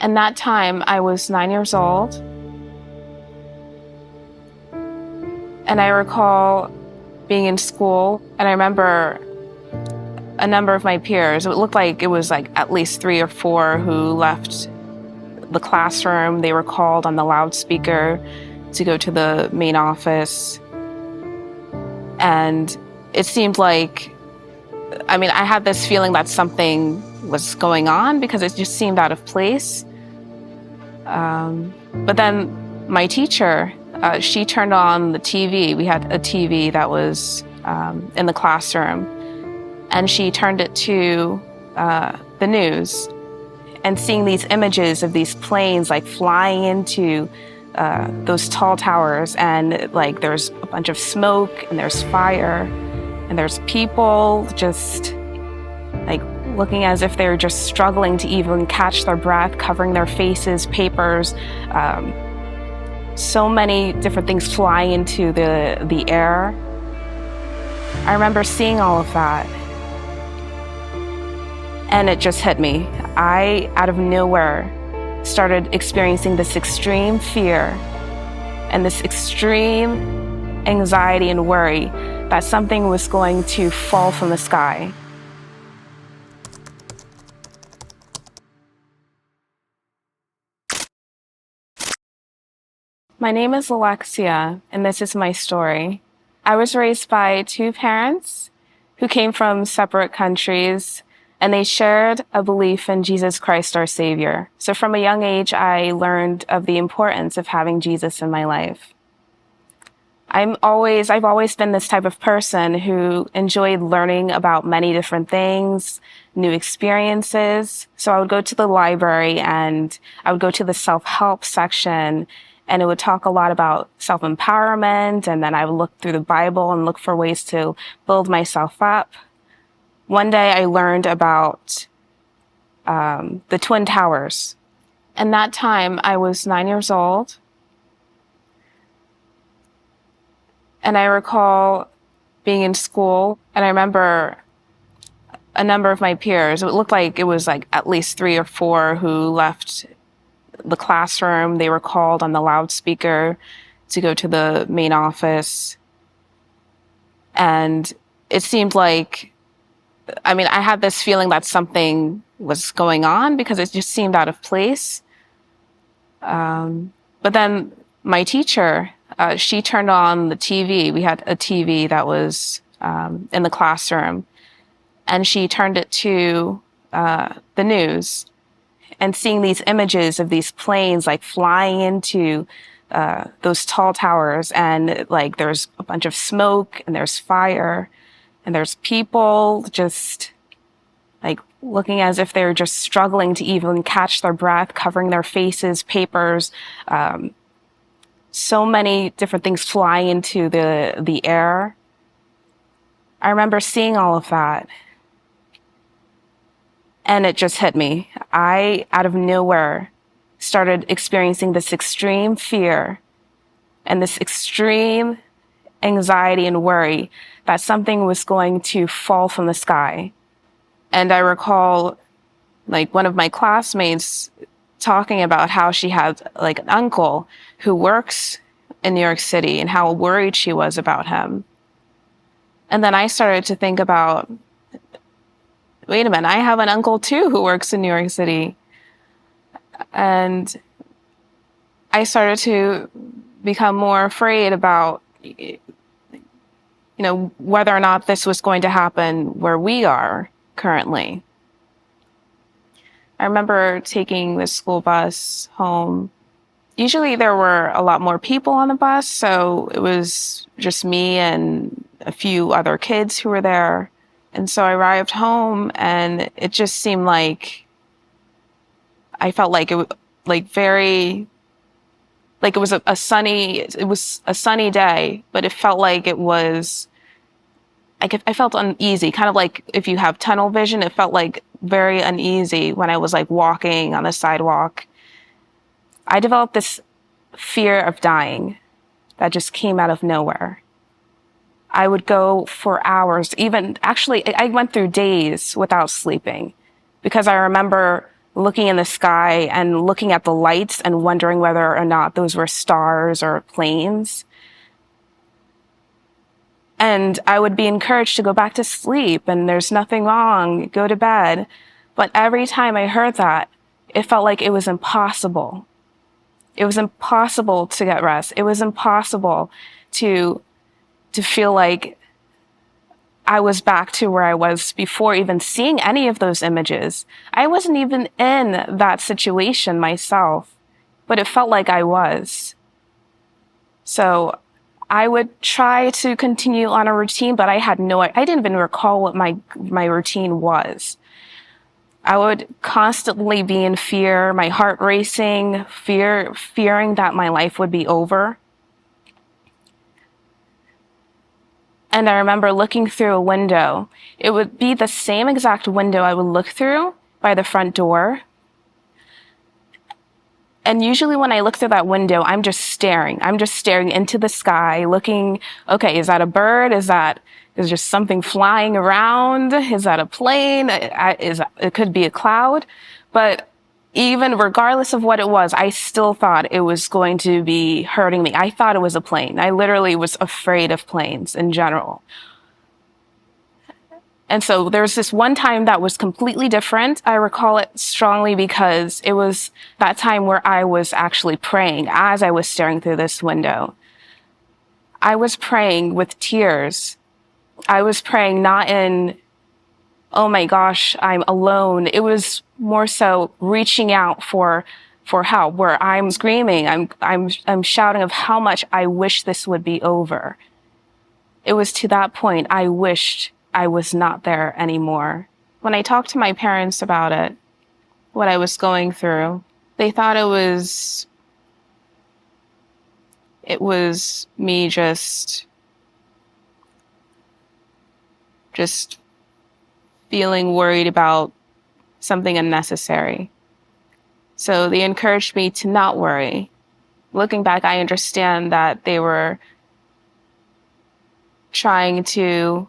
And that time I was 9 years old. And I recall being in school, and I remember a number of my peers, it looked like it was like at least 3 or 4 who left the classroom. They were called on the loudspeaker to go to the main office. And it seemed like, I had this feeling that something was going on because it just seemed out of place. But then my teacher, she turned on the TV. We had a TV that was in the classroom, and she turned it to the news, and seeing these images of these planes like flying into those tall towers, and like there's a bunch of smoke and there's fire and there's people just like looking as if they're just struggling to even catch their breath, covering their faces, papers, so many different things flying into the air. I remember seeing all of that, and it just hit me. I, out of nowhere, started experiencing this extreme fear and this extreme anxiety and worry that something was going to fall from the sky. My name is Alexia, and this is my story. I was raised by 2 parents who came from separate countries, and they shared a belief in Jesus Christ, our Savior. So from a young age, I learned of the importance of having Jesus in my life. I've always been this type of person who enjoyed learning about many different things, new experiences. So I would go to the library and I would go to the self-help section, and it would talk a lot about self-empowerment. And then I would look through the Bible and look for ways to build myself up. One day I learned about the Twin Towers. And that time I was 9 years old. And I recall being in school, and I remember a number of my peers, it looked like it was like at least 3 or 4 who left the classroom. They were called on the loudspeaker to go to the main office. And it seemed like, I had this feeling that something was going on because it just seemed out of place. But then my teacher, she turned on the TV. We had a TV that was in the classroom, and she turned it to the news, and seeing these images of these planes like flying into those tall towers, and like there's a bunch of smoke and there's fire and there's people just like looking as if they're just struggling to even catch their breath, covering their faces, papers, so many different things flying into the air. I remember seeing all of that, and it just hit me. I, out of nowhere, started experiencing this extreme fear and this extreme anxiety and worry that something was going to fall from the sky. And I recall like one of my classmates talking about how she had like an uncle who works in New York City and how worried she was about him. And then I started to think about, wait a minute, I have an uncle too who works in New York City. And I started to become more afraid about, whether or not this was going to happen where we are currently. I remember taking the school bus home. Usually there were a lot more people on the bus, so it was just me and a few other kids who were there. And so I arrived home, and it just seemed like I felt like it was like very, like it was a sunny day, but it felt like it was, I felt uneasy, kind of like if you have tunnel vision. It felt like very uneasy when I was like walking on the sidewalk. I developed this fear of dying that just came out of nowhere. I would go for hours, I went through days without sleeping, because I remember looking in the sky and looking at the lights and wondering whether or not those were stars or planes. And I would be encouraged to go back to sleep and there's nothing wrong, go to bed. But every time I heard that, it felt like it was impossible. It was impossible to get rest. It was impossible to feel like I was back to where I was before even seeing any of those images. I wasn't even in that situation myself, but it felt like I was. So I would try to continue on a routine, but I didn't even recall what my routine was. I would constantly be in fear, my heart racing, fearing that my life would be over. And I remember looking through a window. It would be the same exact window I would look through by the front door. And usually when I look through that window, I'm just staring. I'm just staring into the sky, looking, okay, is that a bird? Is just something flying around? Is that a plane? It could be a cloud. But even regardless of what it was, I still thought it was going to be hurting me. I thought it was a plane. I literally was afraid of planes in general. And so there's this one time that was completely different. I recall it strongly because it was that time where I was actually praying as I was staring through this window. I was praying with tears. I was praying not in, oh my gosh, I'm alone. It was more so reaching out for help, where I'm screaming, I'm shouting of how much I wish this would be over. It was to that point I wished I was not there anymore. When I talked to my parents about it, what I was going through, they thought it was me just feeling worried about something unnecessary. So they encouraged me to not worry. Looking back, I understand that they were trying to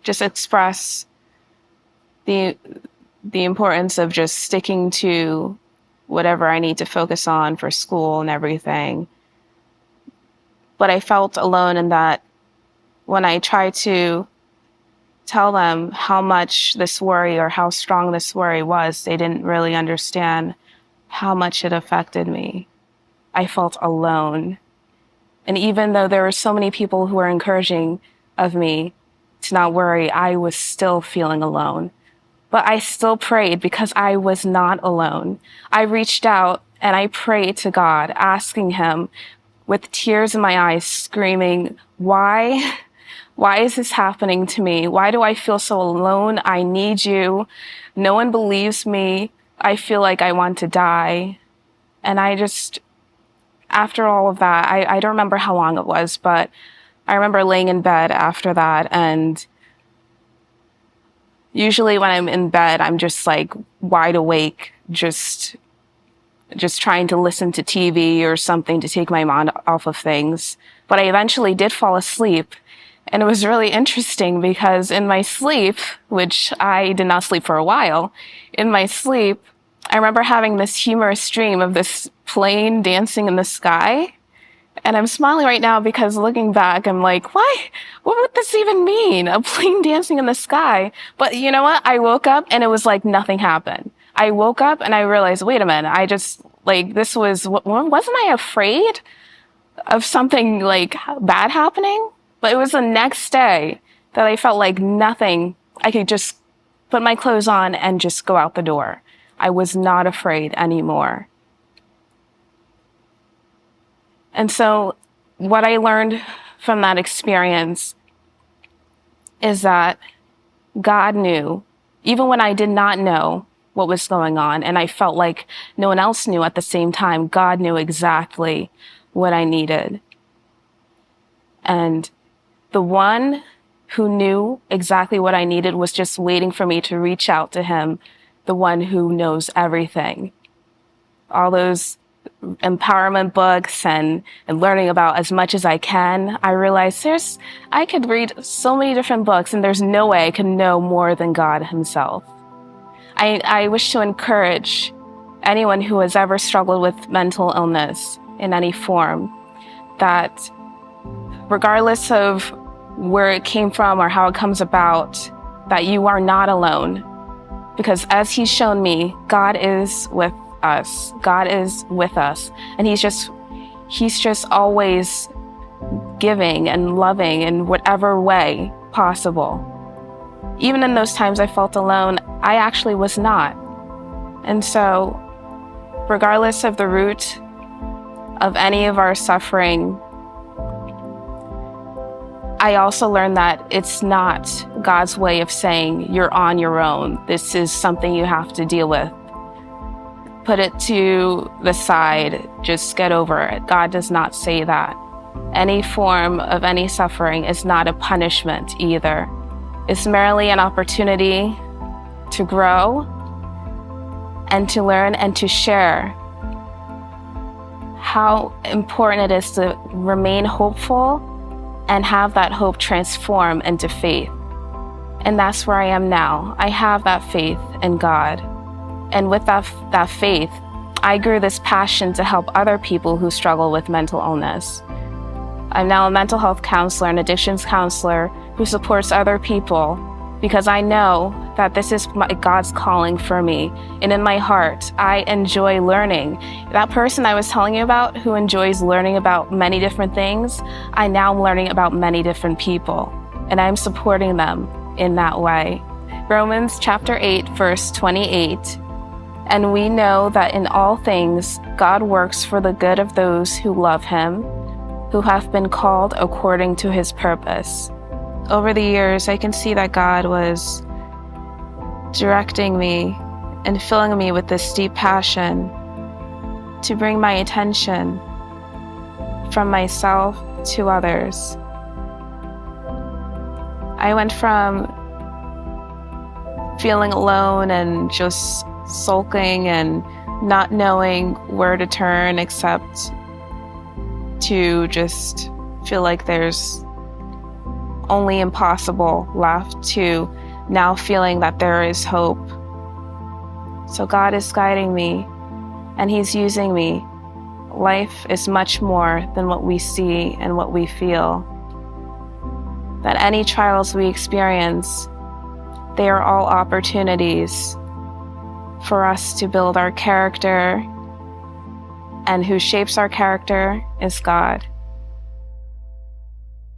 just express the importance of just sticking to whatever I need to focus on for school and everything. But I felt alone in that when I tried to tell them how much this worry or how strong this worry was, they didn't really understand how much it affected me. I felt alone. And even though there were so many people who were encouraging of me to not worry, I was still feeling alone. But I still prayed because I was not alone. I reached out and I prayed to God, asking him with tears in my eyes, screaming, why is this happening to me? Why do I feel so alone? I need you. No one believes me. I feel like I want to die. And after all of that, I don't remember how long it was, but I remember laying in bed after that. And usually when I'm in bed, I'm just like wide awake, just trying to listen to TV or something to take my mind off of things. But I eventually did fall asleep. And it was really interesting because in my sleep, which I did not sleep for a while, in my sleep, I remember having this humorous dream of this plane dancing in the sky. And I'm smiling right now because looking back, I'm like, why? What would this even mean? A plane dancing in the sky? But you know what? I woke up and it was like nothing happened. I woke up and I realized, wait a minute, wasn't I afraid of something like bad happening? But it was the next day that I felt like nothing. I could just put my clothes on and just go out the door. I was not afraid anymore. And so what I learned from that experience is that God knew, even when I did not know what was going on, and I felt like no one else knew at the same time, God knew exactly what I needed. And the one who knew exactly what I needed was just waiting for me to reach out to him, the one who knows everything. All those empowerment books and learning about as much as I can, I realized I could read so many different books and there's no way I could know more than God himself. I wish to encourage anyone who has ever struggled with mental illness in any form, that regardless of where it came from or how it comes about, that you are not alone. Because as he's shown me, God is with us. God is with us. And he's just always giving and loving in whatever way possible. Even in those times I felt alone, I actually was not. And so, regardless of the root of any of our suffering, I also learned that it's not God's way of saying you're on your own. This is something you have to deal with. Put it to the side, just get over it. God does not say that. Any form of any suffering is not a punishment either. It's merely an opportunity to grow and to learn and to share how important it is to remain hopeful and have that hope transform into faith. And that's where I am now. I have that faith in God. And with that faith, I grew this passion to help other people who struggle with mental illness. I'm now a mental health counselor and addictions counselor who supports other people because I know that this is God's calling for me. And in my heart, I enjoy learning. That person I was telling you about who enjoys learning about many different things, I now am learning about many different people, and I'm supporting them in that way. Romans chapter 8, verse 28. And we know that in all things, God works for the good of those who love him, who have been called according to his purpose. Over the years, I can see that God was directing me and filling me with this deep passion to bring my attention from myself to others. I went from feeling alone and just sulking and not knowing where to turn except to just feel like there's only impossible left, to now feeling that there is hope. So God is guiding me and he's using me. Life is much more than what we see and what we feel. That any trials we experience, they are all opportunities for us to build our character, and who shapes our character is God.